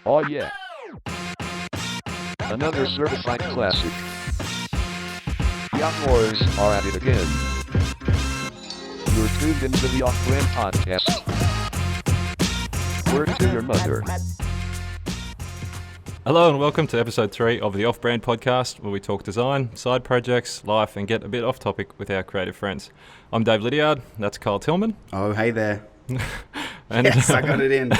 Oh yeah. Another certified classic. Young Wars are at it again. You're tuned into the Off-Brand Podcast. Word to your mother. Hello and welcome to episode 3 of the Off-Brand Podcast, where we talk design, side projects, life, and get a bit off topic with our creative friends. I'm Dave Lydiard, that's Kyle Tillman. Oh, hey there. And yes, I got it in.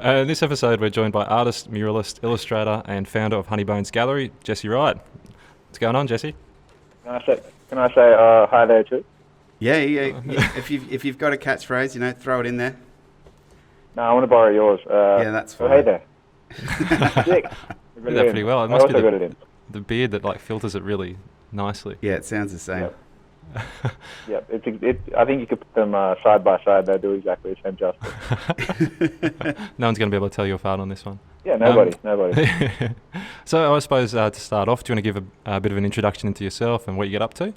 in this episode, we're joined by artist, muralist, illustrator, and founder of Honeybones Gallery, Jesse Wright. What's going on, Jesse? Can I say hi there too? Yeah. If you've got a catchphrase, throw it in there. No, I want to borrow yours. Yeah, that's fine. Oh, hey there. Sick. You did that pretty well. It must be got it in. the beard that filters it really nicely. Yeah, it sounds the same. Yep. I think you could put them side by side. They do exactly the same justice. No one's going to be able to tell you apart on this one. Yeah, nobody. So I suppose to start off, do you want to give a bit of an introduction into yourself and what you get up to?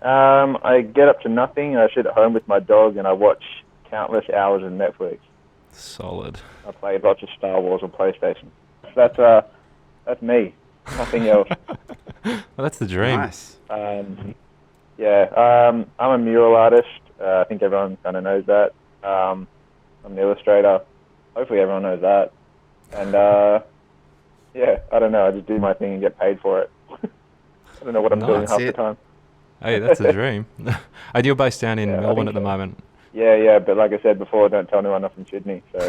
I get up to nothing. I sit at home with my dog and I watch countless hours of Netflix. Solid. I play lots of Star Wars on PlayStation. That's me. Nothing else. Well, that's the dream. Nice. I'm a mural artist. I think everyone kind of knows that. I'm an illustrator. Hopefully everyone knows that. And I don't know. I just do my thing and get paid for it. I don't know what I'm doing half the time. Hey, that's the dream. And you're based down in Melbourne at the so. moment. Yeah, but like I said before, don't tell anyone I'm from Sydney. So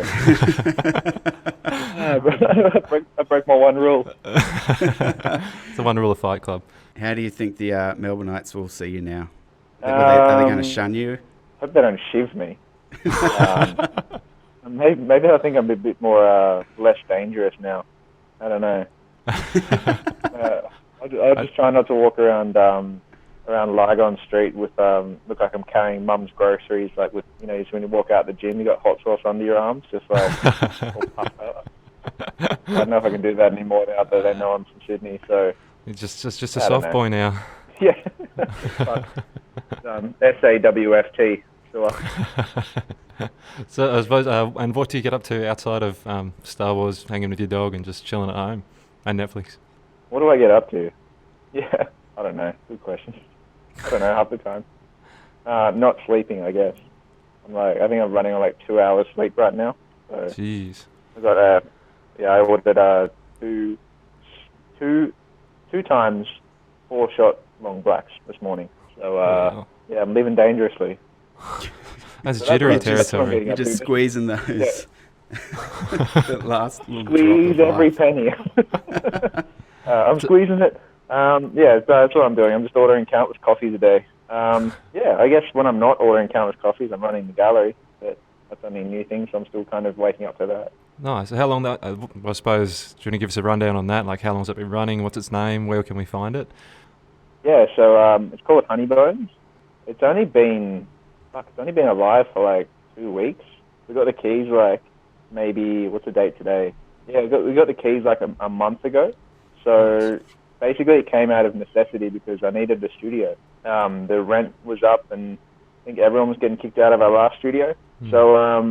I broke my one rule. It's the one rule of Fight Club. How do you think the Melbourneites will see you now? Are they going to shun you? I hope they don't shiv me. Maybe I think I'm a bit more less dangerous now. I don't know. I'll just try not to walk around Lygon Street with look like I'm carrying mum's groceries, like with just when you walk out the gym, you got hot sauce under your arms, just like all puffed up. I don't know if I can do that anymore now that they know I'm from Sydney. So you're just a soft boy now. Yeah. SAWFT. Sure. So I suppose, and what do you get up to outside of Star Wars, hanging with your dog and just chilling at home and Netflix? What do I get up to? Yeah, I don't know. Good question. I don't know half the time. Not sleeping, I guess. I think I'm running on 2 hours sleep right now. So jeez. I got I ordered two times 4-shot long blacks this morning. So wow. Yeah, I'm living dangerously. That's jittery territory. You're just squeezing those. The last little Squeeze drop of every life. penny. I'm squeezing it. That's what I'm doing. I'm just ordering countless coffees a day. I guess when I'm not ordering countless coffees, I'm running the gallery. But that's only a new thing, so I'm still kind of waking up to that. Nice. So how long I suppose, do you want to give us a rundown on that? Like how long's it been running? What's its name? Where can we find it? Yeah, so it's called Honeybones. It's only been alive for 2 weeks. We got the keys maybe, what's the date today? Yeah, we got the keys a month ago. So basically it came out of necessity because I needed the studio. The rent was up and I think everyone was getting kicked out of our last studio. So I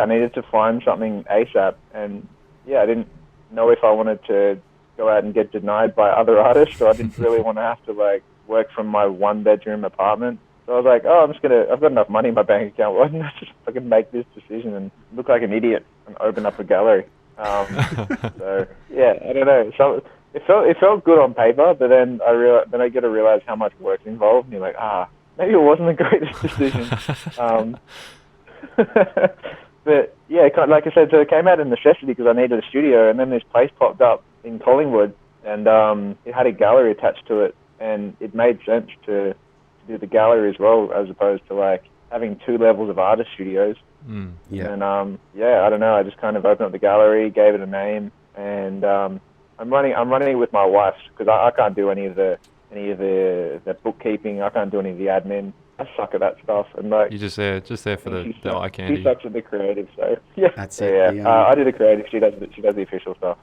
needed to find something ASAP. And I didn't know if I wanted to go out and get denied by other artists, so I didn't really want to have to work from my 1-bedroom apartment. So I was like, I've got enough money in my bank account. Why don't I just fucking make this decision and look like an idiot and open up a gallery? So I don't know. So it felt good on paper, but then I get to realize how much work's involved, and you're like, maybe it wasn't the greatest decision. But like I said, so it came out of necessity because I needed a studio, and then this place popped up in Collingwood, and it had a gallery attached to it, and it made sense to do the gallery as well, as opposed to having 2 levels of artist studios. Yeah. And I don't know. I just kind of opened up the gallery, gave it a name, and I'm running it with my wife because I can't do any of the bookkeeping. I can't do any of the admin. I suck at that stuff. And you're just there for the eye candy. She sucks at the creative, so yeah. That's it. Yeah. I do the creative. She does the official stuff.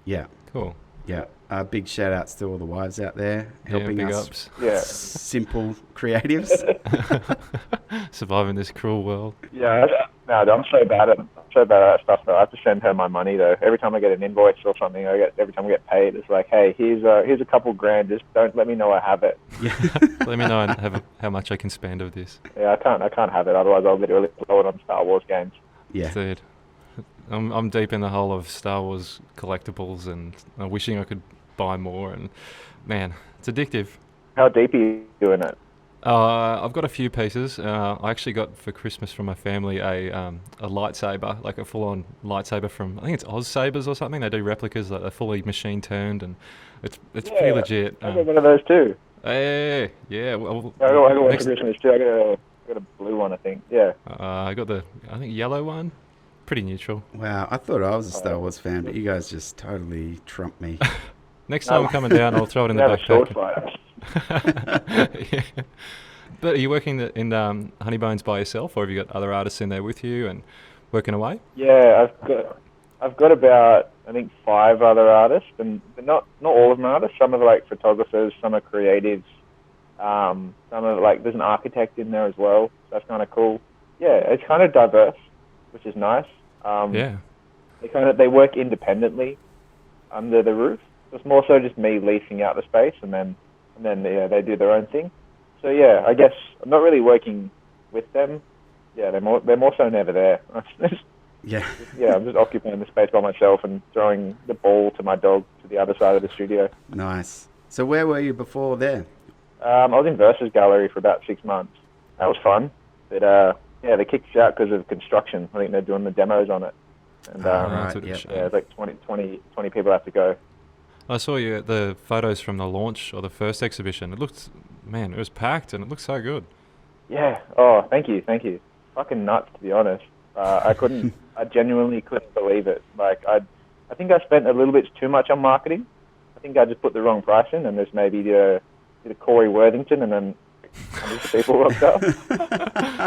Yeah. Cool. Yeah. Big shout outs to all the wives out there helping big us. ups. Yeah. Simple creatives. Surviving this cruel world. Yeah. No, I'm so bad at that stuff though. I have to send her my money though. Every time I get an invoice or something, every time I get paid, it's like, hey, here's a couple grand. Just don't let me know I have it. Yeah. Let me know and how much I can spend of this. Yeah, I can't have it. Otherwise, I'll literally blow it on Star Wars games. Yeah. Dude, I'm deep in the hole of Star Wars collectibles and wishing I could buy more. And man, it's addictive. How deep are you doing it? I've got a few pieces. I actually got for Christmas from my family a lightsaber, like a full-on lightsaber from, I think it's Oz Sabers or something. They do replicas that are fully machine turned, and it's pretty legit. I got one of those too. Yeah. Well, I got one for Christmas too. I got a blue one, I think. Yeah. I got I think yellow one. Pretty neutral. Wow, I thought I was a Star Wars fan, but you guys just totally trumped me. Next time I'm coming down, I'll throw it in the backpack. Yeah. But are you working in Honeybones by yourself, or have you got other artists in there with you and working away? Yeah, I've got about, I think, 5 other artists, and not all of them are artists. Some are like photographers, some are creatives, some are like, there's an architect in there as well. So that's kind of cool. Yeah, it's kind of diverse, which is nice. Yeah. They work independently under the roof. So it's more so just me leasing out the space, and then they do their own thing. So yeah, I guess I'm not really working with them. Yeah, they're more so never there. Yeah. Yeah, I'm just occupying the space by myself and throwing the ball to my dog to the other side of the studio. Nice. So where were you before there? I was in Versus Gallery for about 6 months. That was fun. But yeah, they kicked us out because of construction. I think they're doing the demos on it. And Right, yeah. yeah, it's like 20 people have to go. I saw the photos from the launch or the first exhibition. It was packed and it looked so good. Yeah. Oh, thank you. Fucking nuts, to be honest. I genuinely couldn't believe it. Like, I think I spent a little bit too much on marketing. I think I just put the wrong price in, and there's maybe did a Corey Worthington, and then hundreds of people rocked up.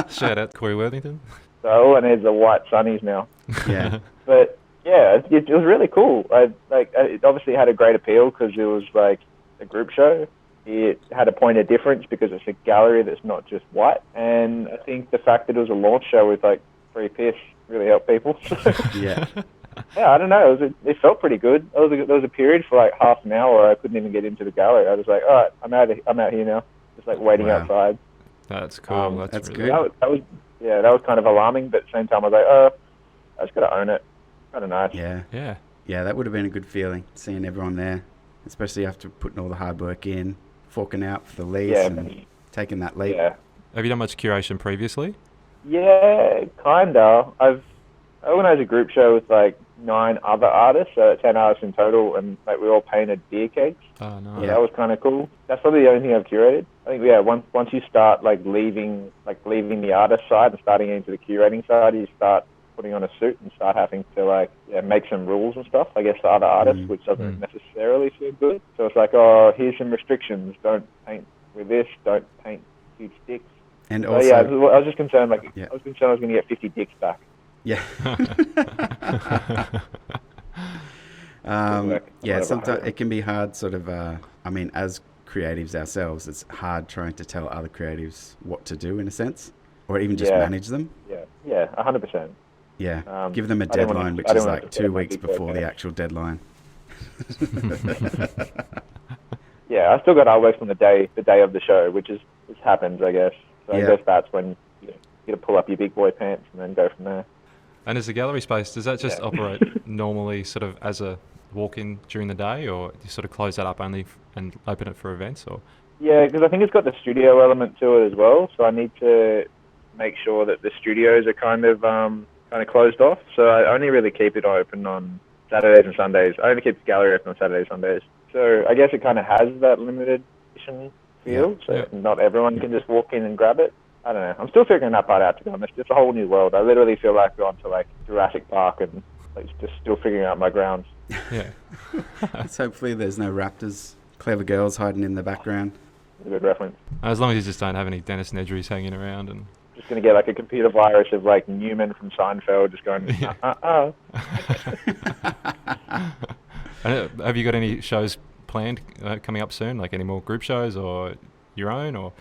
Shout out Corey Worthington. So all I need is the white sunnies now. Yeah. But yeah, it was really cool. It obviously had a great appeal because it was like a group show. It had a point of difference because it's a gallery that's not just white. And I think the fact that it was a launch show with like free piss really helped people. Yeah. Yeah, I don't know. It felt pretty good. There was a period for like half an hour where I couldn't even get into the gallery. I was like, all right, I'm out here now. Just like waiting outside. That's cool. That's good. That was kind of alarming, but at the same time I was like, oh, I just got to own it. Kind of nice. Yeah. Yeah. Yeah, that would have been a good feeling, seeing everyone there, especially after putting all the hard work in, forking out for the lease and taking that leap. Yeah. Have you done much curation previously? Yeah, kinda. I organised a group show with like 9 other artists, so 10 artists in total, and like we all painted beer kegs. Oh no. So that was kind of cool. That's probably the only thing I've curated. I think once you start leaving the artist side and starting into the curating side, you start putting on a suit and start having to make some rules and stuff, I guess, for other artists, which doesn't necessarily feel good. So it's like, oh, here's some restrictions. Don't paint with this. Don't paint huge dicks. And So, also, yeah, I was just concerned. I was concerned I was going to get 50 dicks back. yeah. Whatever. Sometimes it can be hard sort of, as creatives ourselves, it's hard trying to tell other creatives what to do in a sense, or even just manage them. Yeah, 100%. Yeah, give them a I don't wanna- deadline, which I don't is wanna like forget 2 my weeks big before boy the pants. actual deadline. Yeah, I still got artwork from the day of the show, which happens, I guess. So I guess that's when you get to pull up your big boy pants and then go from there. And as a gallery space, does that just operate normally sort of as a walk-in during the day, or do you sort of close that up only and open it for events? Or Yeah, because I think it's got the studio element to it as well. So I need to make sure that the studios are kind of closed off. So I only really keep it open on Saturdays and Sundays. I only keep the gallery open on Saturdays and Sundays. So I guess it kind of has that limited edition feel. Not everyone can just walk in and grab it. I don't know. I'm still figuring that part out, to be honest. It's a whole new world. I literally feel like I've gone to like Jurassic Park and just still figuring out my grounds. yeah. So hopefully there's no raptors, clever girls hiding in the background. A good reference. As long as you just don't have any Dennis Nedrys hanging around and. Just going to get like a computer virus of like Newman from Seinfeld just going, And have you got any shows planned coming up soon? Like any more group shows or your own? Or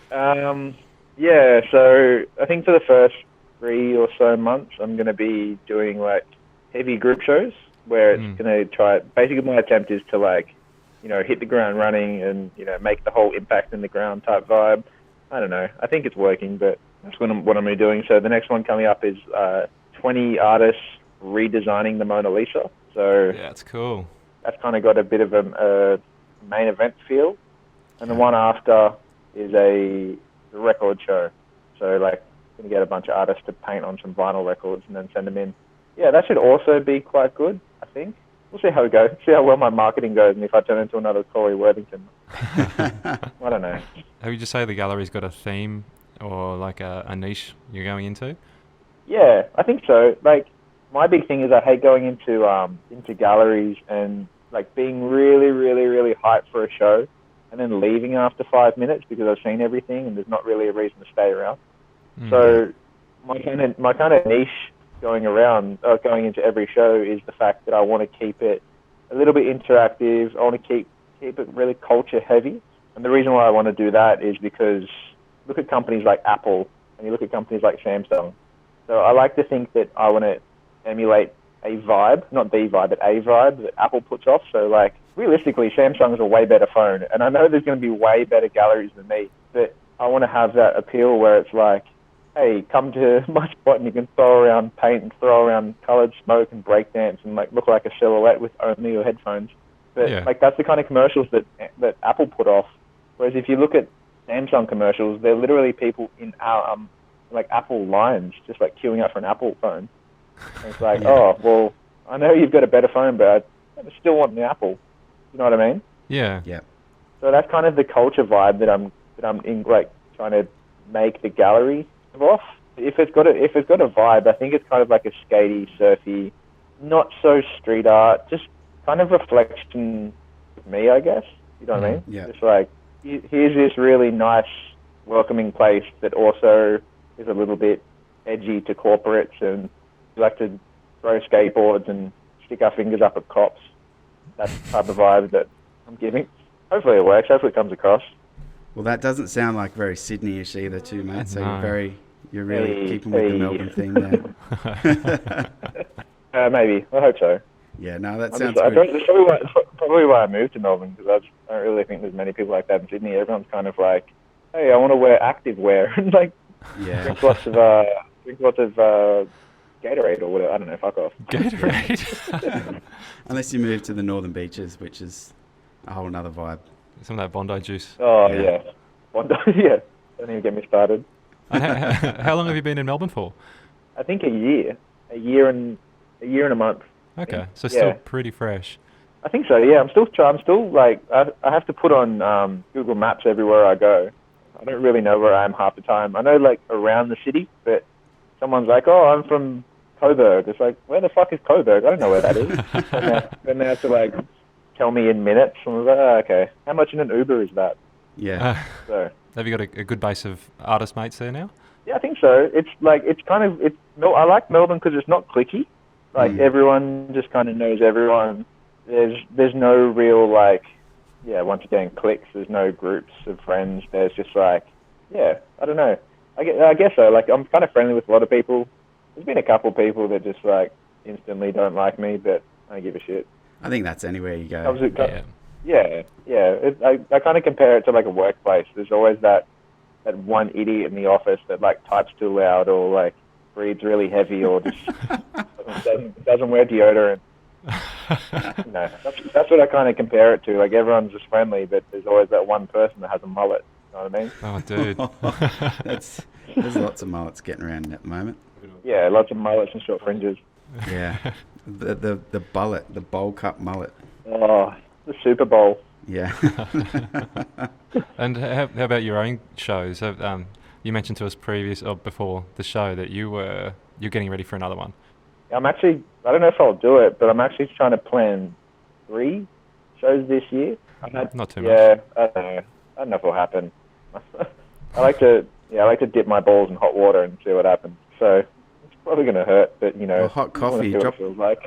Yeah, so I think for the first 3 or so months, I'm going to be doing like heavy group shows where it's going to try. Basically, my attempt is to like, hit the ground running and make the whole impact in the ground type vibe. I don't know. I think it's working, but that's what I'm going to be doing. So the next one coming up is 20 artists redesigning the Mona Lisa. So Yeah, it's cool. that's kind of got a bit of a main event feel. And the one after is a record show. So like, going to get a bunch of artists to paint on some vinyl records and then send them in. Yeah, that should also be quite good, I think. We'll see how it goes. See how well my marketing goes and if I turn into another Corey Worthington. I don't know. Have you just say the gallery's got a theme or like a niche you're going into? Yeah, I think so. Like, my big thing is I hate going into galleries and like being really, really, really hyped for a show and then leaving after 5 minutes because I've seen everything and there's not really a reason to stay around. So my kind of niche going into every show is the fact that I want to keep it a little bit interactive. I want to keep it really culture heavy. And the reason why I want to do that is because look at companies like Apple and you look at companies like Samsung. So I like to think that I want to emulate a vibe, not the vibe, but a vibe that Apple puts off. So like realistically, Samsung's a way better phone. And I know there's going to be way better galleries than me, but I want to have that appeal where it's like, hey, come to my spot and you can throw around paint and throw around coloured smoke and breakdance and like look like a silhouette with only your headphones. But like that's the kind of commercials that Apple put off. Whereas if you look at Samsung commercials, they're literally people in our like Apple lines, just like queuing up for an Apple phone. And it's like, oh, well, I know you've got a better phone, but I still want the Apple. You know what I mean? Yeah. Yeah. So that's kind of the culture vibe that I'm in, like trying to make the gallery off. If it's got a vibe, I think it's kind of like a skatey, surfy, not so street art, just kind of reflection of me, I guess. You know what I mean? Yeah. Just like here's this really nice, welcoming place that also is a little bit edgy to corporates, and we like to throw skateboards and stick our fingers up at cops. That's the type of vibe that I'm giving. Hopefully it works. Hopefully it comes across. Well, that doesn't sound like very Sydney-ish either, too, mate. So you're really keeping with the Melbourne theme there. Maybe. I hope so. Yeah, no, that sounds good. good. That's probably why I moved to Melbourne, because I don't really think there's many people like that in Sydney. Everyone's kind of like, hey, I want to wear active wear and like drink lots of Gatorade or whatever. I don't know. Fuck off. Gatorade. Unless you move to the Northern Beaches, which is a whole nother vibe. Some of that Bondi juice. Oh yeah. Yeah. Don't even get me started. How long have you been in Melbourne for? I think a year and a month. Okay, so still pretty fresh. I think so. Yeah, I'm still like I have to put on Google Maps everywhere I go. I don't really know where I am half the time. I know like around the city, but someone's like, "Oh, I'm from Coburg." It's like, where the fuck is Coburg? I don't know where that is. Then they have to like tell me in minutes. I'm like, oh, okay. How much in an Uber is that? Yeah. So have you got a good base of artist mates there now? Yeah, I think so. It's like I like Melbourne because it's not cliquey. Like everyone just kind of knows everyone. There's no real like, once again cliques. There's no groups of friends. There's just like, I don't know. I guess so. Like I'm kind of friendly with a lot of people. There's been a couple of people that just like instantly don't like me, but I don't give a shit. I think that's anywhere you go. I kind of compare it to like a workplace. There's always that one idiot in the office that like types too loud or like breathes really heavy or just doesn't wear deodorant. That's what I kind of compare it to. Like everyone's just friendly, but there's always that one person that has a mullet. You know what I mean? Oh, dude. There's lots of mullets getting around at the moment. Yeah, lots of mullets and short fringes. Yeah, the bullet, the bowl cut mullet. Oh, the Super Bowl. Yeah. And how about your own shows? You mentioned to us before the show that you're getting ready for another one. I don't know if I'll do it, but I'm actually trying to plan 3 shows this year. Not too much. Yeah, I don't know if it'll happen. I like to dip my balls in hot water and see what happens. So it's probably going to hurt, but Well, hot coffee. What it feels like.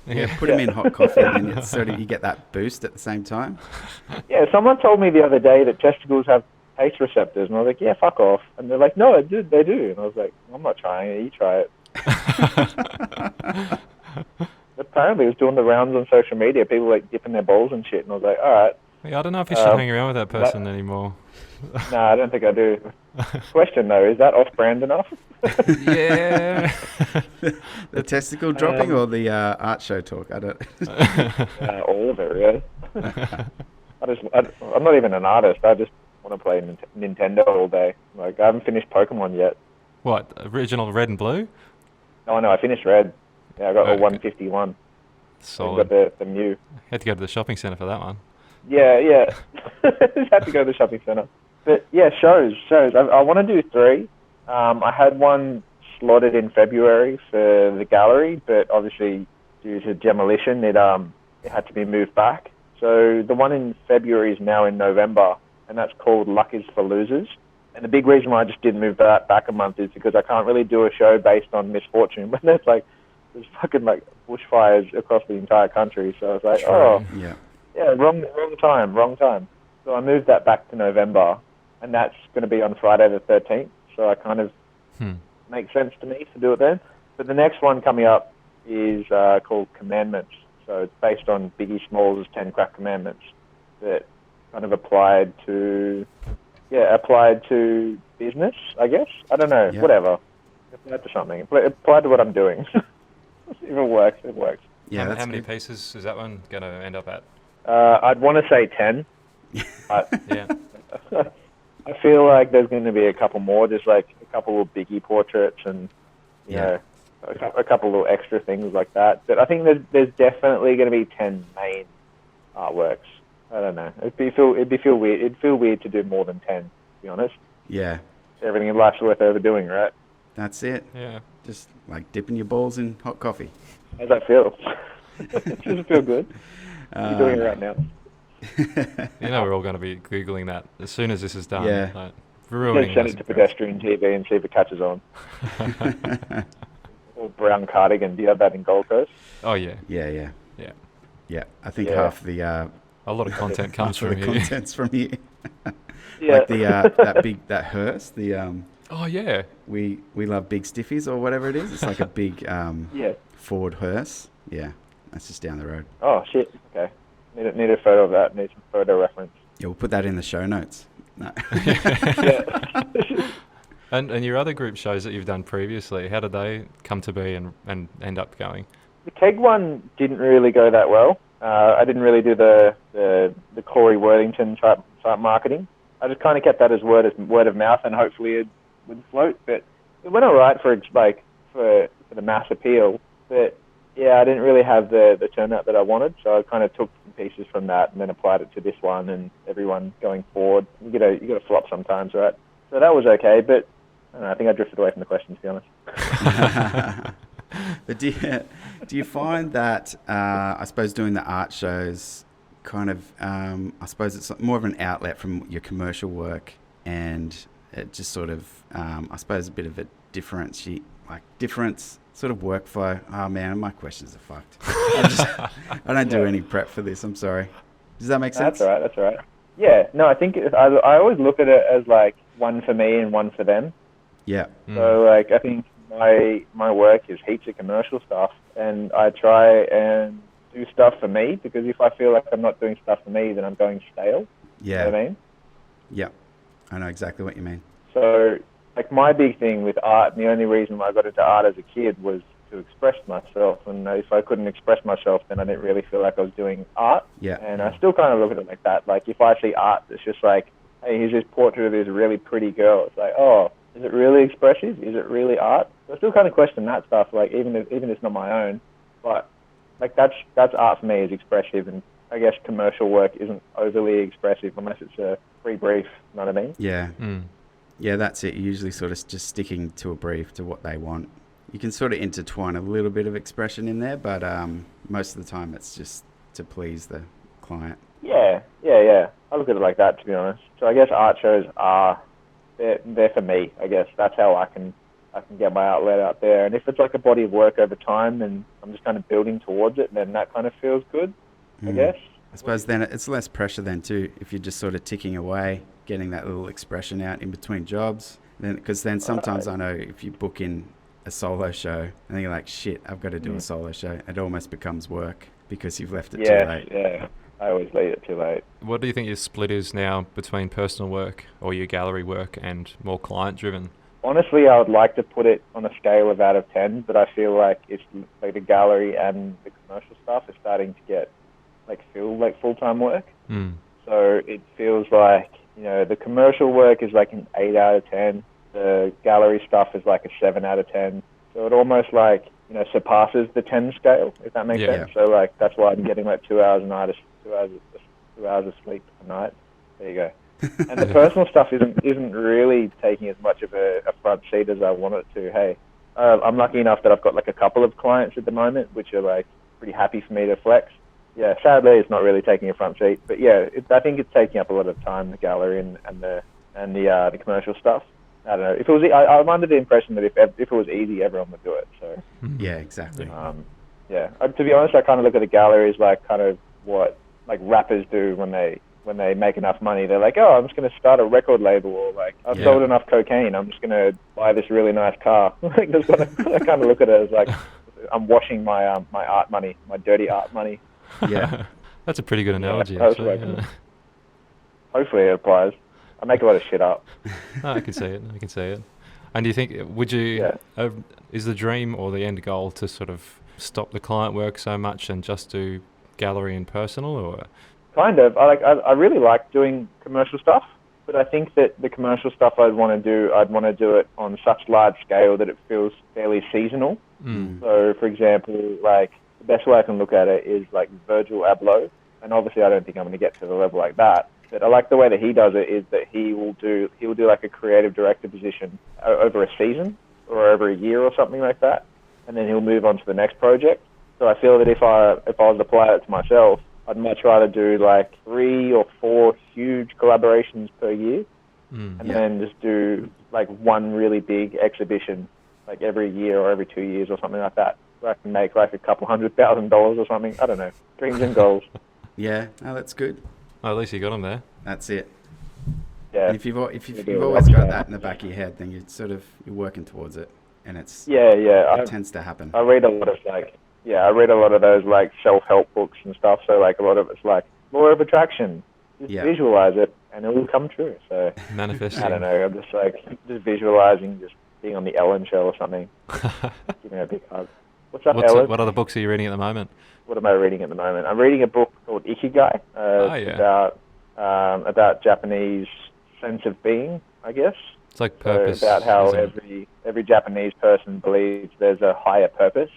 Yeah, put them in hot coffee, and it's sort of you get that boost at the same time. Yeah, someone told me the other day that testicles have taste receptors. And I was like, yeah, fuck off. And they're like, no, they do. And I was like, I'm not trying it. You try it. Apparently, it was doing the rounds on social media. People like dipping their balls and shit. And I was like, all right. Yeah, I don't know if you should hang around with that person anymore. No, I don't think I do. Question though, is that off-brand enough? Yeah. The testicle dropping or the art show talk? I don't. All of it, really. I'm not even an artist. I just want to play Nintendo all day. Like, I haven't finished Pokemon yet. What, original red and blue? Oh no, I finished Red. Yeah, I got a 151. Solid. I got the Mew. Had to go to the shopping centre for that one. Yeah. Had to go to the shopping centre. But yeah, shows. I want to do 3. I had one slotted in February for the gallery, but obviously due to demolition, it had to be moved back. So the one in February is now in November, and that's called Luck is for Losers. And the big reason why I just didn't move that back a month is because I can't really do a show based on misfortune. But there's fucking like bushfires across the entire country. So I was like, wrong time. So I moved that back to November, and that's going to be on Friday the 13th. So I kind of makes sense to me to do it then. But the next one coming up is called Commandments. So it's based on Biggie Smalls' 10 Crack Commandments that kind of applied to business, I guess. I don't know, whatever. Applied to something. Applied to what I'm doing. If it works, it works. Yeah. How many pieces is that one going to end up at? I'd want to say 10. Yeah. I feel like there's going to be a couple more, just like a couple of Biggie portraits and, you know, a couple little extra things like that. But I think there's definitely going to be 10 main artworks. I don't know. It'd feel weird. It'd feel weird to do more than 10, to be honest. Yeah. Everything in life's worth overdoing, right? That's it. Yeah. Just like dipping your balls in hot coffee. How's that feel? Does it feel good? You're doing it right now. You know we're all going to be Googling that as soon as this is done. Yeah. Like, Just send it to pedestrian TV and see if it catches on. Or brown cardigan. Do you have that in Gold Coast? Oh, yeah. Yeah. I think Yeah. half the A lot of content comes half of from the here. content's from here. Yeah. Like that hearse. Oh, yeah. We love big stiffies or whatever it is. It's like a big Ford hearse. Yeah, that's just down the road. Oh, shit. Okay. Need a photo of that. Need some photo reference. Yeah, we'll put that in the show notes. No. Yeah. And your other group shows that you've done previously, how did they come to be and end up going? The keg one didn't really go that well. I didn't really do the Corey Worthington type marketing. I just kind of kept that as word of mouth, and hopefully it would float. But it went all right for the mass appeal. But yeah, I didn't really have the turnout that I wanted, so I kind of took some pieces from that and then applied it to this one and everyone going forward. You got to flop sometimes, right? So that was okay, but I don't know, I think I drifted away from the question, to be honest. But do you find that I suppose doing the art shows kind of I suppose it's more of an outlet from your commercial work, and it just sort of I suppose a bit of a different sort of workflow. Oh man, my questions are fucked. I don't do any prep for this. I'm sorry. Does that make sense? That's all right. Yeah, no, I think I always look at it as like one for me and one for them. Yeah. So like I think my work is heaps of commercial stuff, and I try and do stuff for me, because if I feel like I'm not doing stuff for me, then I'm going stale. Yeah. You know what I mean? Yeah. I know exactly what you mean. So like my big thing with art, and the only reason why I got into art as a kid was to express myself, and if I couldn't express myself, then I didn't really feel like I was doing art. Yeah. And I still kind of look at it like that. Like if I see art, it's just like, hey, here's this portrait of this really pretty girl. It's like, oh, is it really expressive? Is it really art? So I still kind of question that stuff. Like even if it's not my own, but like that's art for me, is expressive, and I guess commercial work isn't overly expressive unless it's a free brief. You know what I mean? Yeah. Yeah, that's it. Usually sort of just sticking to a brief, to what they want. You can sort of intertwine a little bit of expression in there, but most of the time it's just to please the client. Yeah. I look at it like that, to be honest. So I guess art shows they're for me. I guess that's how I can get my outlet out there. And if it's like a body of work over time and I'm just kind of building towards it, then that kind of feels good, I guess. I suppose then it's less pressure then too, if you're just sort of ticking away, getting that little expression out in between jobs. Then, because then sometimes I know if you book in a solo show and then you're like, shit, I've got to do a solo show. It almost becomes work because you've left it too late. Yeah. I always leave it too late. What do you think your split is now between personal work or your gallery work and more client-driven? Honestly, I would like to put it on a scale of out of 10, but I feel like it's like the gallery and the commercial stuff is starting to get feel like full-time work. So it feels like, the commercial work is like an 8 out of 10. The gallery stuff is like a 7 out of 10. So it almost surpasses the 10 scale, if that makes sense. So that's why I'm getting 2 hours a night, 2 hours of sleep a night. There you go. And the personal stuff isn't really taking as much of a front seat as I want it to. Hey, I'm lucky enough that I've got a couple of clients at the moment, which are pretty happy for me to flex. Yeah, sadly, it's not really taking a front seat, but yeah, I think it's taking up a lot of time, the gallery and the commercial stuff. I don't know. If it was, I'm under the impression that if it was easy, everyone would do it. So yeah, exactly. To be honest, I kind of look at the gallery as kind of what rappers do when they make enough money. They're like, oh, I'm just going to start a record label, or I've sold enough cocaine, I'm just going to buy this really nice car. I kind of look at it as I'm washing my my art money, my dirty art money. Yeah, that's a pretty good analogy. Hopefully it applies. I make a lot of shit up. No, I can see it. And do you think, would you, is the dream or the end goal to sort of stop the client work so much and just do gallery and personal, or? Kind of. I really like doing commercial stuff, but I think that the commercial stuff I'd want to do it on such large scale that it feels fairly seasonal. So, for example, the best way I can look at it is Virgil Abloh, and obviously I don't think I'm going to get to the level like that. But I like the way that he does it is that he will do a creative director position over a season or over a year or something like that, and then he'll move on to the next project. So I feel that if I was to apply it to myself, I'd much rather do 3 or 4 huge collaborations per year, and then just do one really big exhibition every year or every 2 years or something like that. So I can make a couple $100,000 or something. I don't know. Dreams and goals. Yeah, no, that's good. Oh, at least you got them there. That's it. Yeah. And if you've always got that in the back of your head, then you're working towards it, and it tends to happen. I read a lot of those self-help books and stuff. So a lot of it's law of attraction. Just visualize it, and it will come true. So manifesting. I don't know. I'm just visualizing, just being on the Ellen show or something. Giving her a big hug. What's up, Ellen? What other books are you reading at the moment? What am I reading at the moment? I'm reading a book called Ikigai. About Japanese sense of being, I guess. It's like purpose. So about how every Japanese person believes there's a higher purpose.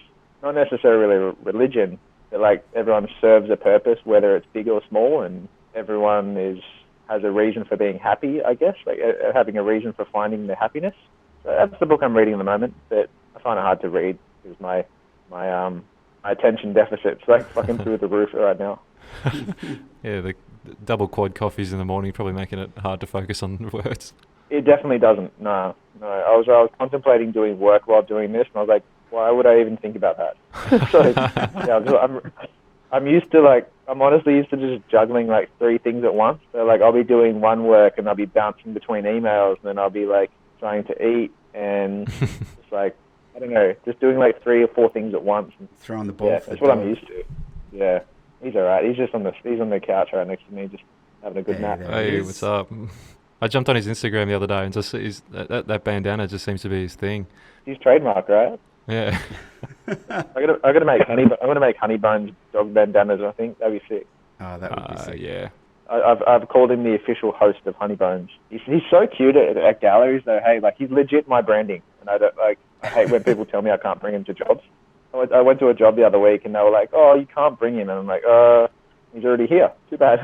Not necessarily religion, but everyone serves a purpose, whether it's big or small, and everyone has a reason for being happy, I guess, having a reason for finding their happiness. So that's the book I'm reading at the moment, but I find it hard to read because my attention deficit's fucking through the roof right now. Yeah, the double quad coffees in the morning probably making it hard to focus on words. It definitely doesn't. No. I was contemplating doing work while doing this, and I was like, why would I even think about that? So I'm used to I'm honestly used to just juggling 3 things at once. So I'll be doing one work and I'll be bouncing between emails, and then I'll be trying to eat and just I don't know, just doing 3 or 4 things at once. And, throwing the ball. Yeah, that's what I'm used to. Yeah, he's all right. He's on the couch right next to me, just having a good nap. Hey, what's up? I jumped on his Instagram the other day and just that bandana just seems to be his thing. He's trademark, right? Yeah. I'm gonna make honey bones dog bandanas. I think that'd be sick. Oh, that would be sick. Yeah. I've called him the official host of Honey Bones. He's so cute at galleries though. Hey, he's legit my branding, and I hate when people tell me I can't bring him to jobs. I went to a job the other week, and they were like, "Oh, you can't bring him," and I'm like, he's already here. Too bad."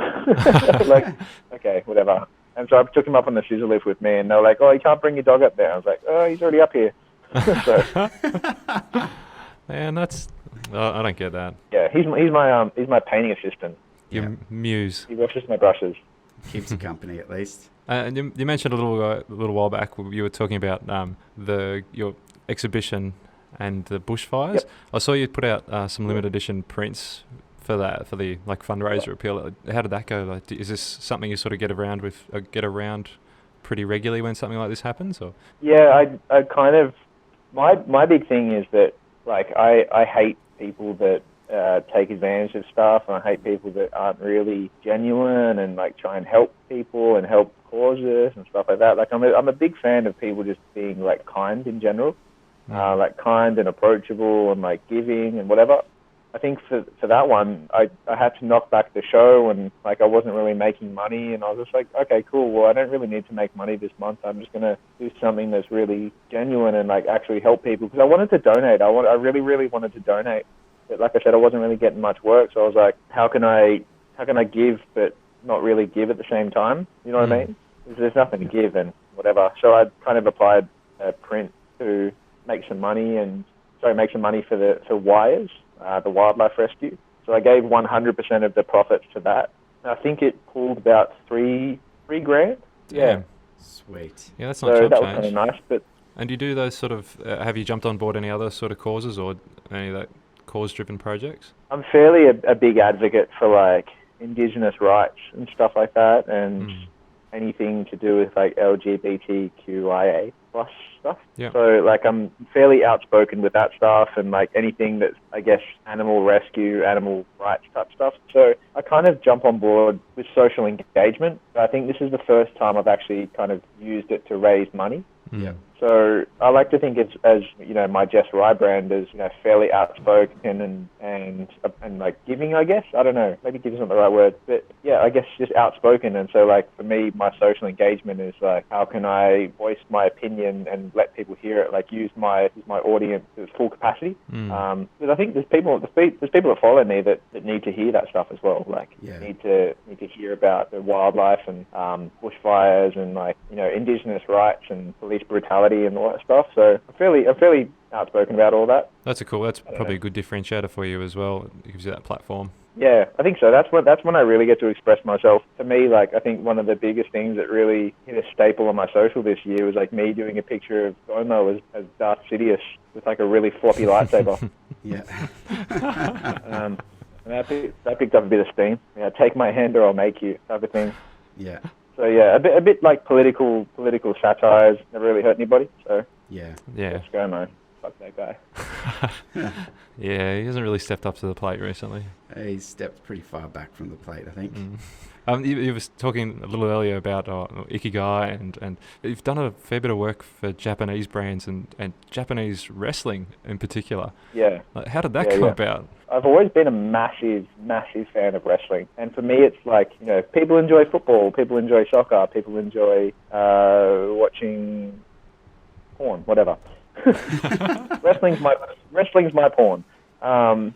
Okay, whatever. And so I took him up on the scissor lift with me, and they were like, "Oh, you can't bring your dog up there." I was like, "Oh, he's already up here." Man, that's I don't get that. Yeah, he's my painting assistant. Your muse. He washes my brushes. Keeps you company at least. And you mentioned a little while back you were talking about your exhibition and the bushfires. Yep. I saw you put out some limited edition prints for the like fundraiser appeal. How did that go? Like, is this something you sort of get around pretty regularly when something like this happens? Or Yeah, I kind of my big thing is that like I hate people that take advantage of stuff, and I hate people that aren't really genuine and like try and help people and help causes and stuff like that. Like I'm a big fan of people just being like kind in general, like kind and approachable and like giving and whatever. I think for that one, I had to knock back the show, and like I wasn't really making money, and I was just like, okay, cool. Well, I don't really need to make money this month. I'm just gonna do something that's really genuine and like actually help people, because I wanted to donate. I really, really wanted to donate, but like I said, I wasn't really getting much work. So I was like, how can I give but not really give at the same time? You know what I mean? There's nothing to give and whatever. So I kind of applied print to make some money for wires. The wildlife rescue. So I gave 100% of the profits to that. And I think it pulled about $3 grand. Yeah. Sweet. Yeah, that's not so chump that change. was kind of nice. But And do you do those sort of? Have you jumped on board any other sort of causes or any of that cause-driven projects? I'm fairly a big advocate for like Indigenous rights and stuff like that, and anything to do with like LGBTQIA plus stuff. Yeah. So like I'm fairly outspoken with that stuff, and like anything that's, I guess, animal rescue, animal rights type stuff. So I kind of jump on board with social engagement. I think this is the first time I've actually kind of used it to raise money. Yeah. So I like to think it's, as you know, my Jesse Wright brand is, you know, fairly outspoken and like giving, I guess. I don't know, maybe giving isn't the right word, but yeah, I guess just outspoken. And so like for me, my social engagement is like, how can I voice my opinion and let people hear it? Like use my audience to its full capacity. Because I think there's people that follow me that need to hear that stuff as well. Like need to hear about the wildlife and bushfires and like, you know, Indigenous rights and police brutality and all that stuff. So I'm fairly outspoken about all that. That's probably a good differentiator for you as well. It gives you that platform. Yeah, I think so. That's when I really get to express myself. To me, like I think one of the biggest things that really hit a staple on my social this year was like me doing a picture of Gomo as Darth Sidious with like a really floppy lightsaber. Yeah. And that picked up a bit of steam. Yeah, take my hand or I'll make you type of thing. Yeah. So yeah, a bit like political satires never really hurt anybody. So yeah, let's go, man. Fuck that guy. Yeah, he hasn't really stepped up to the plate recently. He stepped pretty far back from the plate, I think. You were talking a little earlier about Ikigai, and you've done a fair bit of work for Japanese brands and Japanese wrestling in particular. Yeah. Like, how did that come about? I've always been a massive fan of wrestling. And for me, it's like, you know, people enjoy football, people enjoy soccer, people enjoy watching porn, whatever. Wrestling's my porn. Does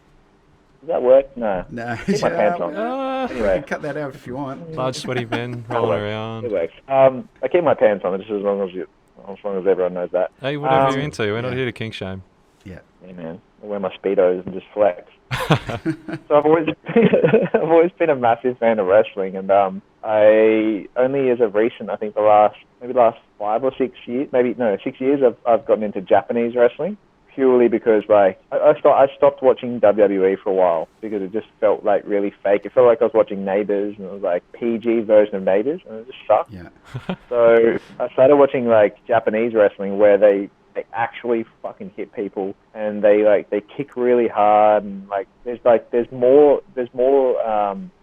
that work? No. Keep my pants on. Anyway. You can cut that out if you want. Large sweaty men rolling around. It works. I keep my pants on just as long as everyone knows that. Hey, whatever you're into. We're not here to kink shame. Yeah. Yeah, man. I wear my Speedos and just flex. So I've always been a massive fan of wrestling, and I only as of recent, I think the last 5 or 6 years, 6 years, I've gotten into Japanese wrestling, purely because like I stopped watching WWE for a while because it just felt like really fake. It felt like I was watching Neighbours, and it was like PG version of Neighbours, and it just sucked. Yeah. So I started watching like Japanese wrestling where they actually fucking hit people, and they kick really hard, and like there's more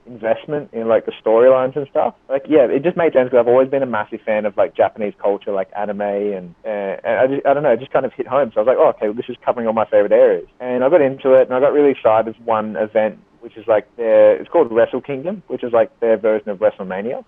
investment in like the storylines and stuff. Like it just made sense because I've always been a massive fan of like Japanese culture, like anime, and I don't know, it just kind of hit home. So I was like, oh, okay, well, this is covering all my favorite areas, and I got into it, and I got really excited with one event, which is like it's called Wrestle Kingdom, which is like their version of WrestleMania.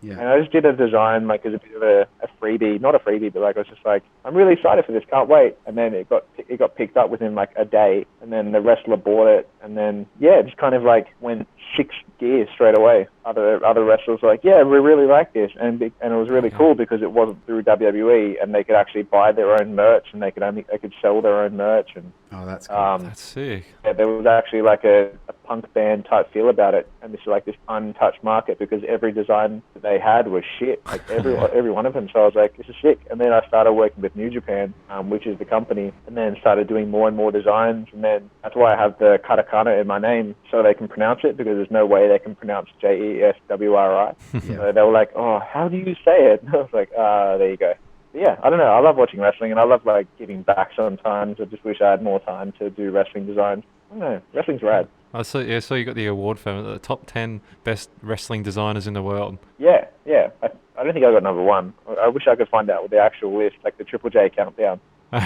Yeah. And I just did a design like as a bit of a freebie, not a freebie, but like I was just like, I'm really excited for this, can't wait. And then it got picked up within like a day, and then the wrestler bought it, and then it just kind of like went 6 gears straight away. Other wrestlers were like, yeah, we really like this, and it was really cool because it wasn't through WWE, and they could actually buy their own merch, and they could sell their own merch, and oh, that's cool. That's sick. Yeah, there was actually like a punk band type feel about it, and this is like this untouched market because every design that they had was shit, like every one of them. So I was like, this is sick. And then I started working with New Japan, which is the company, and then started doing more and more designs. And then that's why I have the katakana in my name, so they can pronounce it, because there's no way they can pronounce Jeswri. So they were like, oh, how do you say it? And I was like, there you go. But yeah, I don't know. I love watching wrestling, and I love like giving back sometimes. I just wish I had more time to do wrestling designs. I don't know. Wrestling's rad. So you got the award for the top 10 best wrestling designers in the world. Yeah. I don't think I got number one. I wish I could find out with the actual list, like the Triple J countdown.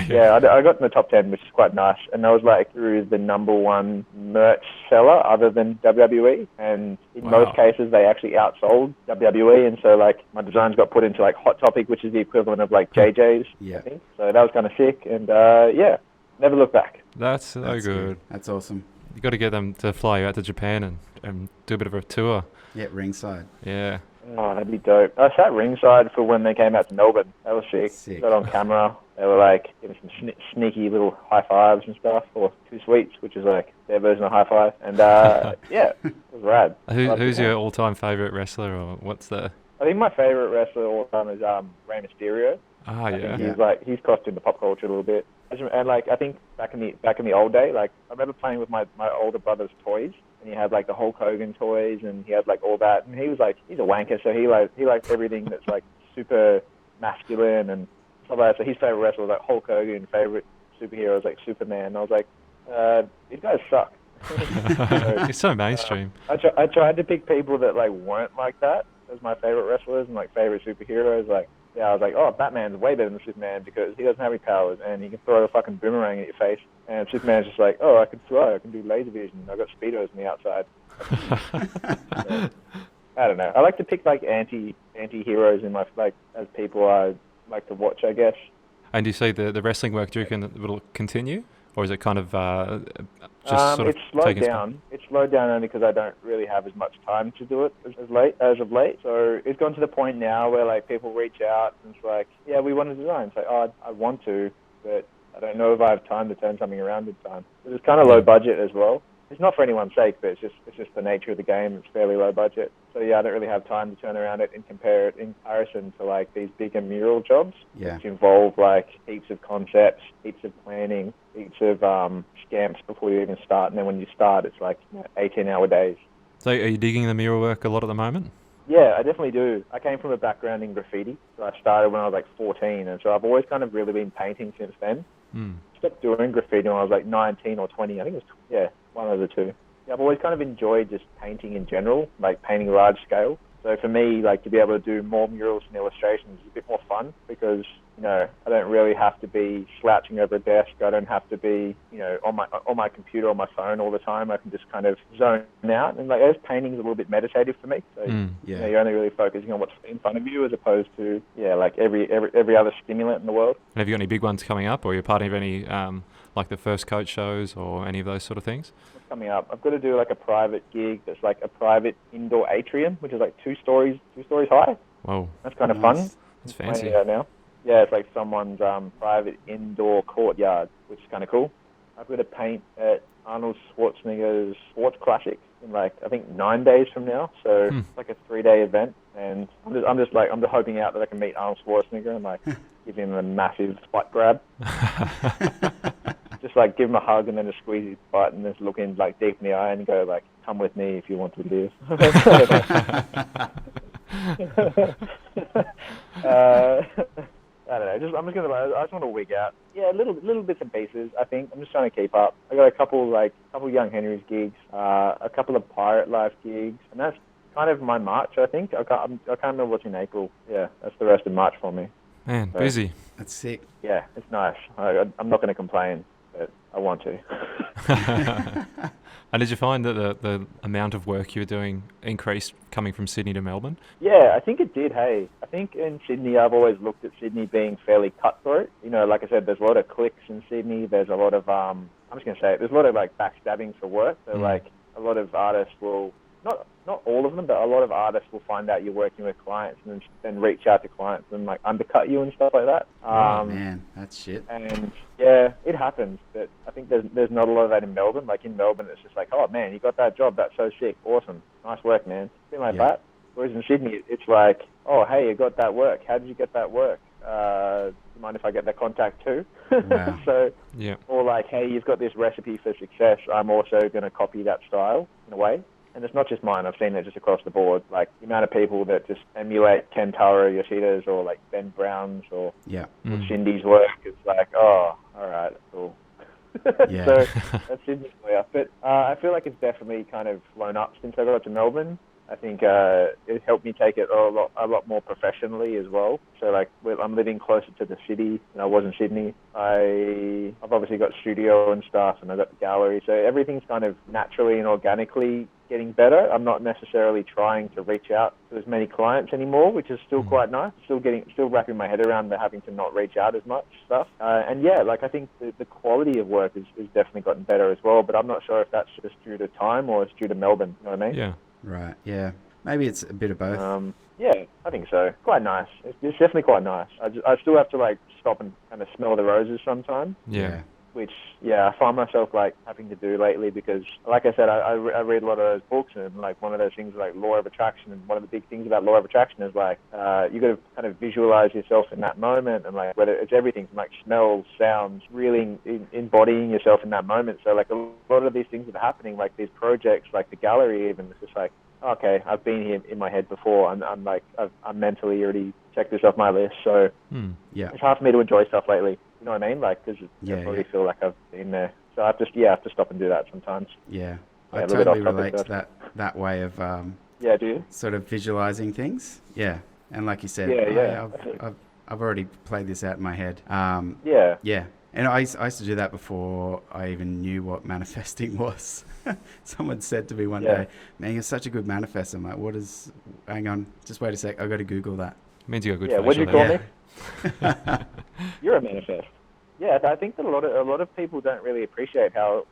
Yeah, I got in the top 10, which is quite nice. And that was like through the number one merch seller other than WWE. And in most cases, they actually outsold WWE. And so like my designs got put into like Hot Topic, which is the equivalent of like JJ's, I think. So that was kind of sick. And yeah, never look back. That's so good. That's awesome. You got to get them to fly you out to Japan and do a bit of a tour. Yeah, ringside. Yeah. Oh, that'd be dope. I sat ringside for when they came out to Melbourne. That was sick. Got on camera. They were like giving some sneaky little high fives and stuff, or two sweets, which is like their version of high five. And yeah, it was rad. Who's your all-time favorite wrestler, or what's the? I think my favorite wrestler of all time is Rey Mysterio. He's cost in the pop culture a little bit. And like I think back in the old day, like I remember playing with my older brother's toys, and he had like the Hulk Hogan toys, and he had like all that, and he was like, he's a wanker, so he likes everything that's like super masculine and stuff like that. So his favorite wrestler was like Hulk Hogan, favorite superhero was like Superman. And I was like, these guys suck. It's so mainstream. I tried to pick people that like weren't like that as my favorite wrestlers and like favorite superheroes. Like, yeah, I was like, oh, Batman's way better than Superman because he doesn't have any powers and he can throw a fucking boomerang at your face. And Superman's just like, oh, I can fly, I can do laser vision, I got speedos on the outside. So, I don't know. I like to pick like anti-heroes in my like as people I like to watch, I guess. And do you see the wrestling work, do you reckon that will continue, or is it kind of just sort of it's slowed down? It's slowed down only because I don't really have as much time to do it as of late. So it's gone to the point now where like people reach out and it's like, yeah, we want to design. It's like, oh, I want to, but I don't know if I have time to turn something around in time. It's kind of low budget as well. It's not for anyone's sake, but it's just the nature of the game. It's fairly low budget. So yeah, I don't really have time to turn around it and compare it in comparison to like these bigger mural jobs, which involve like heaps of concepts, heaps of planning, heaps of scamps before you even start. And then when you start, it's like 18-hour days. So are you digging the mural work a lot at the moment? Yeah, I definitely do. I came from a background in graffiti. So I started when I was like 14. And so I've always kind of really been painting since then. Stopped doing graffiti when I was like 19 or 20. I think it was, one of the two. Yeah, I've always kind of enjoyed just painting in general, like painting large scale. So for me, like to be able to do more murals and illustrations is a bit more fun because, you know, I don't really have to be slouching over a desk. I don't have to be, you know, on my computer or my phone all the time. I can just kind of zone out. And like, painting is a little bit meditative for me. So you know, you're only really focusing on what's in front of you as opposed to, like every other stimulant in the world. And have you got any big ones coming up, or are you part of any, like the First Coat shows or any of those sort of things? Coming up, I've got to do like a private gig that's like a private indoor atrium, which is like two stories high. Whoa, that's kind of fun. That's fancy. Now. Yeah, it's like someone's private indoor courtyard, which is kind of cool. I've got to paint at Arnold Schwarzenegger's Sports Classic in like I think 9 days from now. So it's like a 3-day event, and I'm just hoping out that I can meet Arnold Schwarzenegger and like give him a massive butt grab. Just like give him a hug and then just squeeze his butt and just look in like deep in the eye and go like, come with me if you want to live. I don't know. I just want to wig out. Yeah, little bits and pieces. I think I'm just trying to keep up. I got a couple Young Henry's gigs, a couple of Pirate Life gigs, and that's kind of my March. I think I can't remember what's in April. Yeah, that's the rest of March for me. Man, so, busy. That's sick. Yeah, it's nice. I'm not going to complain, but I want to. And did you find that the amount of work you were doing increased coming from Sydney to Melbourne? Yeah, I think it did, hey. I think in Sydney, I've always looked at Sydney being fairly cutthroat. You know, like I said, there's a lot of clicks in Sydney. There's a lot of, I'm just going to say it, there's a lot of, like, backstabbing for work. So, like, a lot of artists will not all of them, but a lot of artists will find out you're working with clients and then reach out to clients and like undercut you and stuff like that. Oh man, that's shit. And yeah, it happens, but I think there's not a lot of that in Melbourne. Like in Melbourne, it's just like, oh man, you got that job, that's so sick, awesome, nice work, man. It's been like that. Whereas in Sydney, it's like, oh hey, you got that work. How did you get that work? Do you mind if I get that contact too? Wow. So, Yeah. or like, hey, you've got this recipe for success. I'm also going to copy that style in a way. And it's not just mine. I've seen it just across the board. Like the amount of people that just emulate Kentaro Yoshida's or like Ben Brown's or Shindy's work. It's like, oh, all right, cool. Yeah. So that's Sydney for you. But I feel like it's definitely kind of blown up since I got to Melbourne. I think it helped me take it a lot more professionally as well. So like I'm living closer to the city than I was in Sydney. I've obviously got studio and stuff, and I've got the gallery. So everything's kind of naturally and organically getting better. I'm not necessarily trying to reach out to as many clients anymore, which is still quite nice. Still wrapping my head around the having to not reach out as much stuff. And yeah, like I think the quality of work is definitely gotten better as well. But I'm not sure if that's just due to time or it's due to Melbourne. You know what I mean? Yeah. Right. Yeah. Maybe it's a bit of both. Yeah, I think so. Quite nice. It's definitely quite nice. I still have to like stop and kind of smell the roses sometimes. Yeah. Which, I find myself like having to do lately because, like I said, I read a lot of those books, and like one of those things is like law of attraction, and one of the big things about law of attraction is like you got to kind of visualize yourself in that moment, and like whether it's everything from like smells, sounds, really embodying yourself in that moment. So like a lot of these things that are happening, like these projects, like the gallery, even it's just like, okay, I've been here in my head before, and I'm mentally already checked this off my list. So it's hard for me to enjoy stuff lately. You know what I mean? Like, because I probably feel like I've been there. So I have to stop and do that sometimes. Yeah, I totally relate to that way of do you? Sort of visualizing things. Yeah, and like you said, I've already played this out in my head. Yeah. And I used to do that before I even knew what manifesting was. Someone said to me one day, man, you're such a good manifester. I'm like, hang on, just wait a sec. I've got to Google that. It means you got good facial what do you call hair. me? You're a manifest. Yeah, I think that a lot of people don't really appreciate how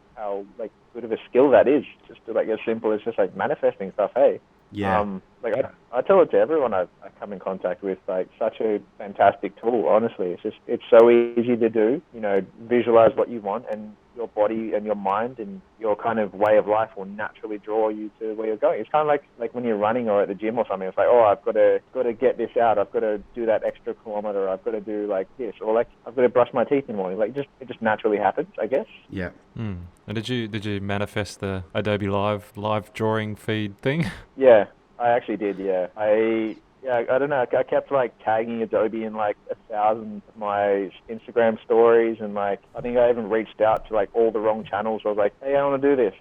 like good of a skill that is. Just to, like as simple as just like manifesting stuff. Hey. Yeah. Like I tell it to everyone I come in contact with. Like such a fantastic tool. Honestly, it's so easy to do. You know, visualize what you want, and your body and your mind and your kind of way of life will naturally draw you to where you're going. It's kind of like when you're running or at the gym or something. It's like, oh, I've got to get this out. I've got to do that extra kilometer. I've got to do like this, or like I've got to brush my teeth in the morning. Like it just naturally happens, I guess. Yeah. And did you manifest the Adobe live drawing feed thing? Yeah, I actually did. Yeah, I don't know. I kept like tagging Adobe in like 1,000 of my Instagram stories, and like I think I even reached out to like all the wrong channels. I was like, hey, I want to do this,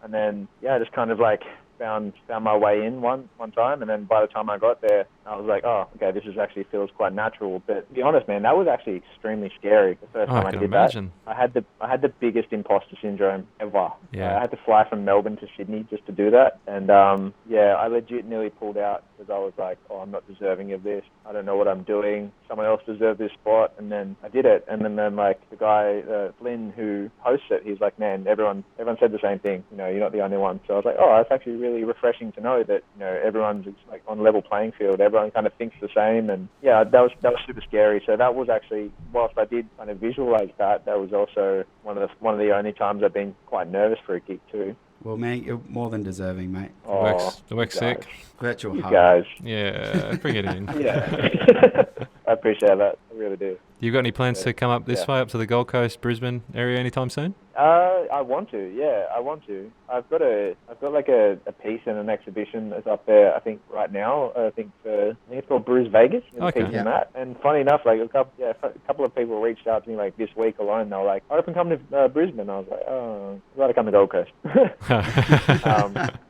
and then I just kind of like found my way in one time, and then by the time I got there, I was like, oh, okay, this actually feels quite natural. But to be honest, man, that was actually extremely scary the first time I did imagine. that. I had the biggest imposter syndrome ever. Yeah. I had to fly from Melbourne to Sydney just to do that, and I legit nearly pulled out because I was like, oh, I'm not deserving of this. I don't know what I'm doing. Someone else deserved this spot, and then I did it, and then like the guy Flynn who hosts it, he's like, man, everyone said the same thing. You know, you're not the only one. So I was like, oh, that's actually really refreshing to know that everyone's like on level playing field. Everyone kind of thinks the same, and that was super scary. So that was actually, whilst I did kind of visualize that was also one of the only times I've been quite nervous for a gig too. Well, man, you're more than deserving, mate. The work's sick. Virtual you hug. guys. Yeah, bring it in. Yeah. I appreciate that. I really do. You got any plans to come up this way, up to the Gold Coast, Brisbane area anytime soon? I want to. Yeah, I want to. I've got like a piece in an exhibition that's up there. I think right now. I think it's called Bruce Vegas. Okay. Piece in that. And funny enough, like a couple of people reached out to me like this week alone. They were like, "I hope you come to Brisbane." I was like, "Oh, I'd rather come to Gold Coast."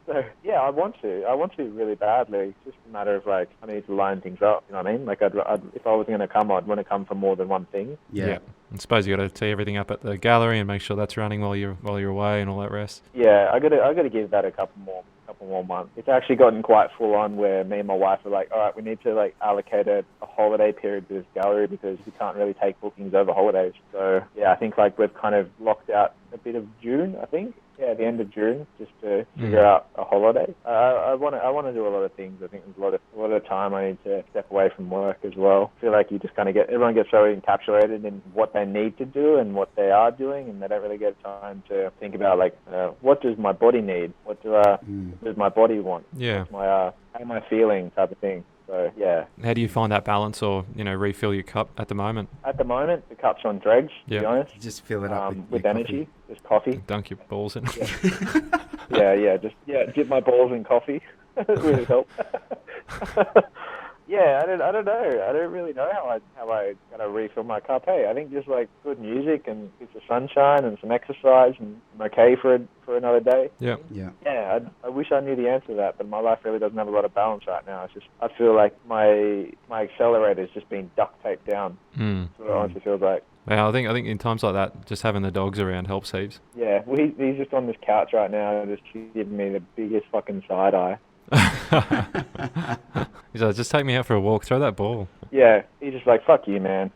So yeah, I want to really badly. It's just a matter of like I need to line things up. You know what I mean? Like if I was going to come, I'd want to come for more than one thing. Yeah. I suppose you got to tee everything up at the gallery and make sure that's running while you're away and all that rest. Yeah, I got to give that a couple more months. It's actually gotten quite full on where me and my wife are like, all right, we need to like allocate a holiday period to this gallery because we can't really take bookings over holidays. So yeah, I think like we've kind of locked out a bit of June, I think, at the end of June, just to figure out a holiday. I want to do a lot of things. I think there's a lot of time I need to step away from work as well. I feel like you just kind of everyone gets so encapsulated in what they need to do and what they are doing, and they don't really get time to think about like, what does my body need? What does my body want? Yeah. How am I feeling, type of thing. So yeah. How do you find that balance, or refill your cup at the moment? At the moment, the cup's on dregs. To be honest, Just fill it up with energy, just coffee. Dunk your balls in. Just dip my balls in coffee. It really helps. I don't know. I don't really know how I gotta refill my cup. Hey, I think just like good music and bits of sunshine and some exercise, and I'm okay for another day. Yeah. Yeah. I wish I knew the answer to that, but my life really doesn't have a lot of balance right now. It's just I feel like my accelerator's just been duct taped down. That's what it honestly feels like. Yeah, I think in times like that, just having the dogs around helps heaps. Yeah, he's just on this couch right now, just giving me the biggest fucking side eye. He's like, just take me out for a walk, throw that ball. Yeah, he's just like, fuck you, man.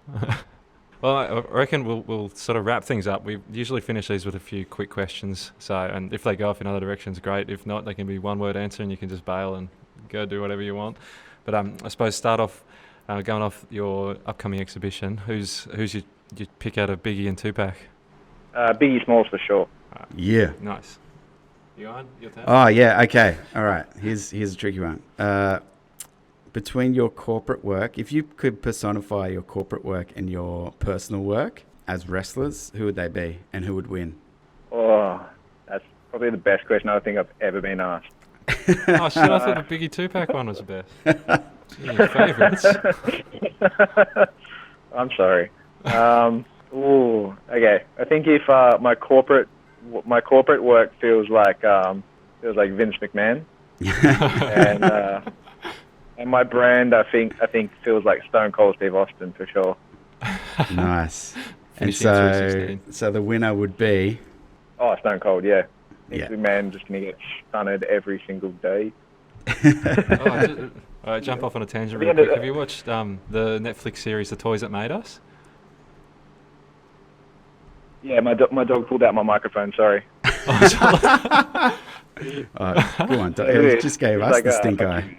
Well, I reckon we'll sort of wrap things up. We usually finish these with a few quick questions. So, and if they go off in other directions, great. If not, they can be one word answer and you can just bail and go do whatever you want. But I suppose start off going off your upcoming exhibition. Who's you pick out of Biggie and Tupac? Biggie Smalls for sure. Yeah. Nice. You on? Your turn? Oh, yeah. Okay. All right. Here's a tricky one. Between your corporate work, if you could personify your corporate work and your personal work as wrestlers, who would they be and who would win? Oh, that's probably the best question I think I've ever been asked. Oh, shit. I thought the Biggie Tupac one was the best. Your favourites. I'm sorry. Okay. I think if my corporate work feels like Vince McMahon, and my brand I think feels like Stone Cold Steve Austin for sure. Nice. And Finishing so the winner would be Stone Cold, yeah. Yeah. McMahon just gonna get stunned every single day. All right, jump off on a tangent real quick. Have you watched the Netflix series The Toys That Made Us? Yeah, my dog pulled out my microphone. Sorry. Go on. It just gave us like the stink eye.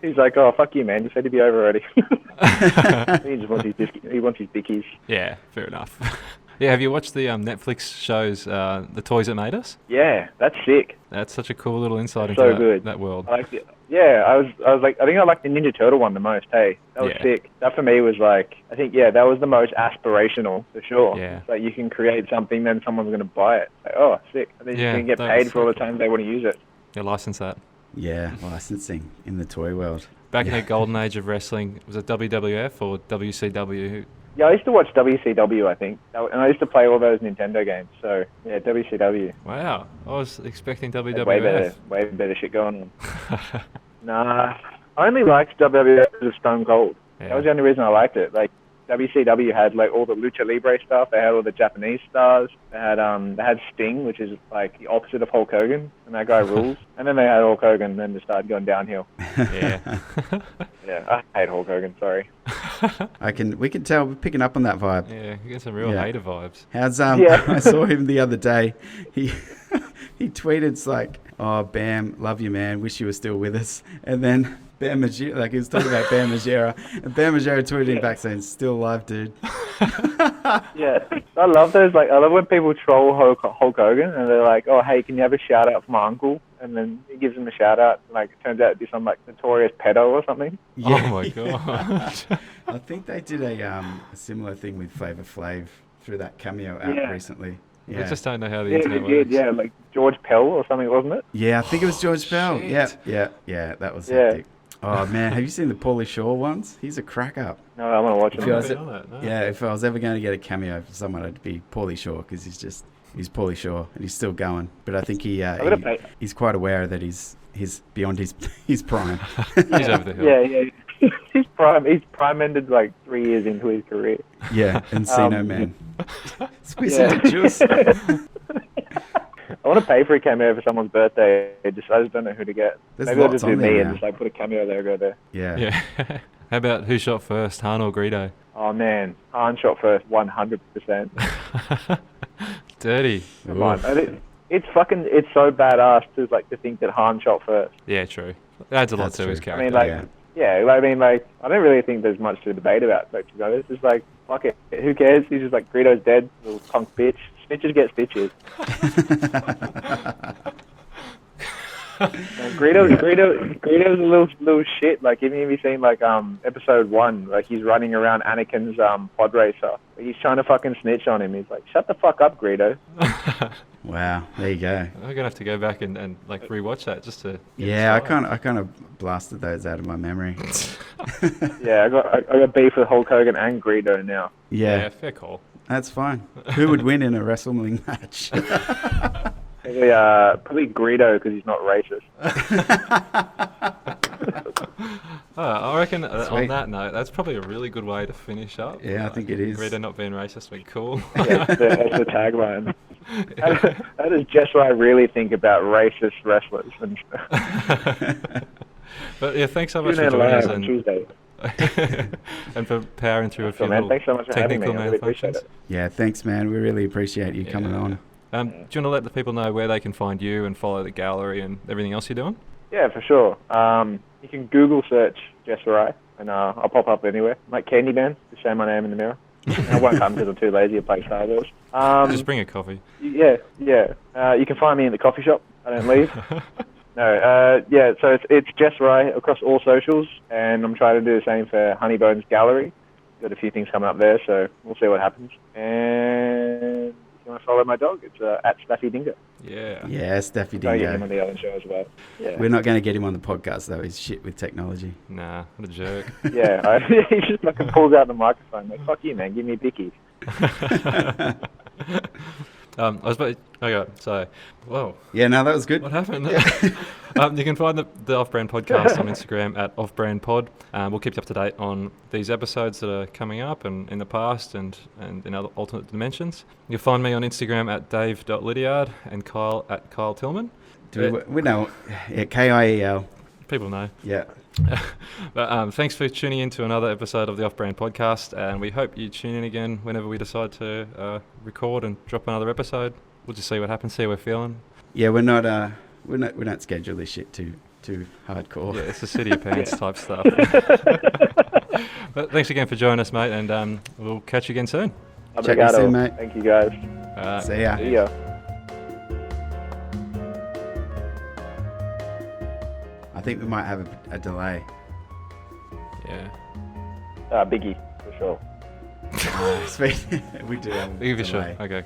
He's like, oh, fuck you, man. You said to be over already. He just wants his bickies. Yeah, fair enough. Yeah, have you watched the Netflix shows, The Toys That Made Us? Yeah, that's sick. That's such a cool little insight That's into that world. I liked it. Yeah, I was like, I think I liked the Ninja Turtle one the most. Hey, that was sick. That for me was like, I think that was the most aspirational for sure. Yeah. It's like you can create something, then someone's going to buy it. Like, oh, sick. And then you can get paid for all the time they want to use it. Yeah, license that. Yeah, licensing in the toy world. Back in the golden age of wrestling, was it WWF or WCW? Yeah, I used to watch WCW, I think. And I used to play all those Nintendo games. So, yeah, WCW. Wow. I was expecting WWF. Way better shit going on. Nah. I only liked WWF because of Stone Cold. Yeah. That was the only reason I liked it. Like, WCW had like all the Lucha Libre stuff. They had all the Japanese stars. They had Sting, which is like the opposite of Hulk Hogan, and that guy rules. And then they had Hulk Hogan, and then they started going downhill. Yeah. Yeah, I hate Hulk Hogan. Sorry. We can tell we're picking up on that vibe. Yeah, you get some real hater vibes. How's I saw him the other day. He tweeted, it's like, oh, Bam, love you, man. Wish you were still with us. And then Bam Margera, like he was talking about Bam Margera, and Bam Margera tweeted him back saying, still alive, dude. Yeah, I love those. Like, I love when people troll Hulk Hogan, and they're like, "Oh, hey, can you have a shout out for my uncle?" And then he gives him a shout out. Like, it turns out to be some like notorious pedo or something. Yeah. Oh my god! I think they did a similar thing with Flavor Flav through that Cameo app recently. Yeah. I just don't know how the Yeah, internet they did. works. Yeah, like George Pell or something, wasn't it? Yeah, I think it was George Bell. Shit. Yeah, that was hectic. Oh man, have you seen the Paulie Shaw ones? He's a crack up. No, I want to watch If it. I was- No. Yeah, if I was ever going to get a cameo for someone, it'd be Paulie Shaw because he's Paulie Shaw and he's still going. But I think he's quite aware that he's beyond his prime. He's over the hill. Yeah. He's prime ended like 3 years into his career. Yeah, Encino Man. Squeeze Yeah. into juice. I want to pay for a cameo for someone's birthday. I just don't know who to get. There's Maybe I'll lots just do on there me now. and just like put a cameo logo there. Yeah. Yeah. How about who shot first, Han or Greedo? Oh man, Han shot first, 100%. Dirty. Come on, it's so badass to think that Han shot first. Yeah, true. Adds a lot That's to his true. character. I don't really think there's much to debate about. To be honest, it's like, fuck it, who cares? He's just like, Greedo's dead, little punk bitch. Snitches get stitches. Greedo's a little shit. Like, even if you seen episode 1, like he's running around Anakin's pod racer. He's trying to fucking snitch on him. He's like, shut the fuck up, Greedo. Wow, there you go. I'm gonna have to go back and rewatch that just to. Yeah, I kind of blasted those out of my memory. Yeah, I got beef with Hulk Hogan and Greedo now. Yeah, fair call. That's fine. Who would win in a wrestling match? Probably Greedo because he's not racist. I reckon on Sweet. that note, that's probably a really good way to finish up. Yeah, I think it is. Greedo not being racist would be cool. Yeah, that's the tagline. How does Jesse Wright really think about racist wrestlers? But yeah, thanks so much for Tune in joining us live on Tuesday. and for powering through a few Man, little thanks so much for having me. technical I really appreciate malfunctions. it. Yeah, thanks, man. We really appreciate you coming on. Do you want to let the people know where they can find you and follow the gallery and everything else you're doing? Yeah, for sure. You can Google search Jesse Wright, and I'll pop up anywhere. Like Candyman, to show my name in the mirror. I won't come because I'm too lazy to play Star Wars. Just bring a coffee. Yeah. You can find me in the coffee shop. I don't leave. So it's Jesse Wright across all socials, and I'm trying to do the same for Honeybones Gallery. Got a few things coming up there, so we'll see what happens. And if you want to follow my dog, it's at Staffy Dingo. Yeah. Yeah, Steffi I'll get him Dingo. on the Ellen show as well. Yeah. We're not going to get him on the podcast, though. He's shit with technology. Nah, what a jerk. Yeah, he just fucking pulls out the microphone. Like, fuck you, man. Give me bickies. I was about okay, so, whoa. Yeah, no, that was good. What happened? You can find the Off-Brand Podcast on Instagram at offbrandpod. We'll keep you up to date on these episodes that are coming up and in the past and in other alternate dimensions. You'll find me on Instagram at dave.lydiard and Kyle at Kyle Tillman. We know. Yeah, Kiel. People know. Yeah. But thanks for tuning in to another episode of the Off-Brand Podcast, and we hope you tune in again whenever we decide to record and drop another episode. We'll just see what happens, see how we're feeling. Yeah, we don't schedule this shit too hardcore. Yeah, it's the city of pants type stuff. But thanks again for joining us, mate, and we'll catch you again soon. Check you soon, mate. Thank you, guys. See ya. See ya. I think we might have a delay. Yeah. Biggie, for sure. Sweet. We do have a Give you a delay. shot. Okay.